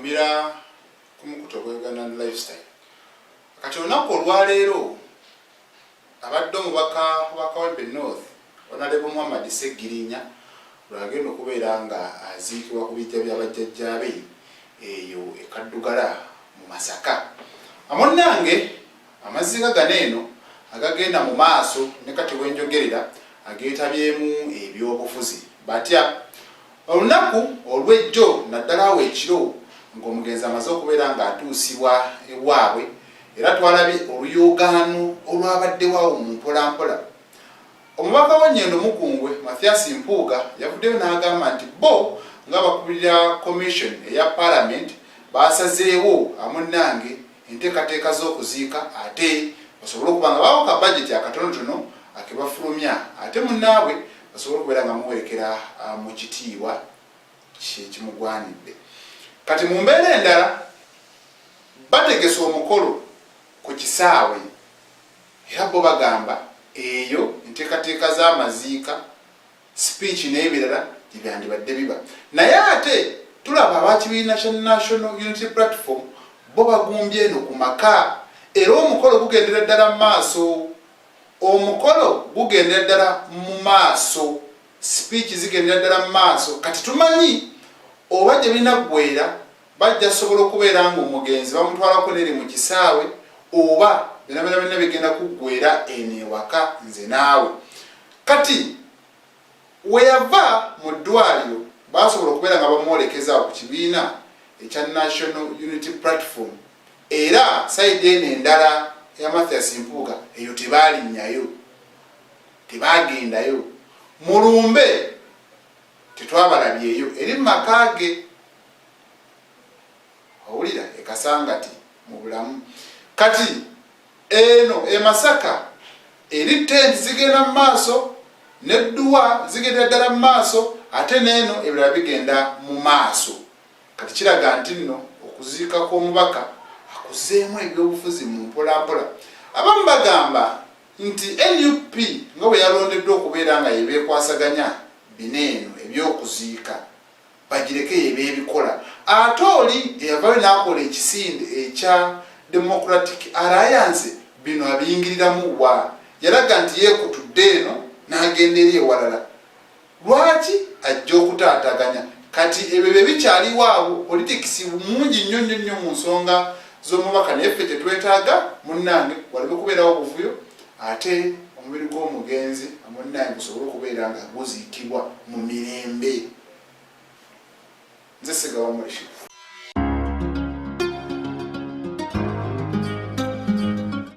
Mira kumukuto gwegana lifestyle. Kati olunaku olwaleero abadde omubaka wa Kawempe North Honorable Muhammad Segirinya lwagenda okubeera nga aziikibwa ku bijja bya bajjajjaabe eyo ekaddugala mu Masaka. Amunnange amaziga ganeeno agagenda mu maaso ne kati wenjogerera ageetabyemu ebyobufuzi batya olunaku olw'ejjo naddala awo ekiro ng'omugenzi amaze okubeera ng'atuusibwa ewaabwe era twalabye oluyoogaano olwabaddewo mu mpolampola. Omubaka wa Nnyendo Mukungwe Mathias Mpuuga yavuddeyo n'agamba nti bo ng'abakubirira commission eya parliament basazeewo amunnange enteekateeka z'okuziika ate basobole okuba nga bawo ka budget akatonotono akebafulumya ate munnaabwe basobole okubeera nga muwerekera mu kitiibwa kimugwanidde. Kati mu mbeera endala bategese omukolo ku kisaawe era bo bagamba eyo enteekateeka z'amaziika speech n'ebirala gyebyandibadde biba naye ate tulaba abakibiina kya National Unity Platform bo bagumbye eno ku maka era omukolo gugendera ddala mu maaso. Omukolo gugendera ddala mu maaso, speech zigendera ddala mu maaso. Kati tumanyi oba gye birina ggweera bajja sobola okubeera nga omugenzi bamutwalako neri mu kisaawe oba byonna bigenda kuggweera eno ewaka nze naawe. Kati we yava mu ddwaliro basobola okubeera nga bamwolekeza ku kibiina ekya National Unity Platform era sayidi eno endala ya Mathias Mpuuga eyo tebalinnyayo, tebagendayo. Mulumbe tetwabalabyeyo eri mu maka ge owulira ekasangati mu bulamu. Kati eno e Masaka eri tent zigenda mu maaso n'edduwa zigenda ddala mu maaso ate n'eno ebirala bigenda mu maaso. Kati kiraga nti nno okuziika kw'omubaka akuzeemu ebyobufuzi mu mpolampola. Abamu bagamba nti NUP nga bwe yalondeddwa okubeera nga yebeekwasaganya bineeno ebyokuziika bagireke yebeebikola. Ate oli eyavayo n'akola ekisinde ekya Democratic Alliance bino abiyingiriramu wa yalaga nti yeekutudde eno n'agenda eri ewalala. Lwaki ajja okutaataganya? Kati ebyo bye bikyaliwo awo politics mungi nnyo mu nsonga z'omubaka naye ffe tetwetaaga munnange waleme kubeerawo obuvuyo ate omubiri gw'omugenzi munnange gusobole okubeera nga guziikibwa mu mirembe. Nze Ssegawa Murishi.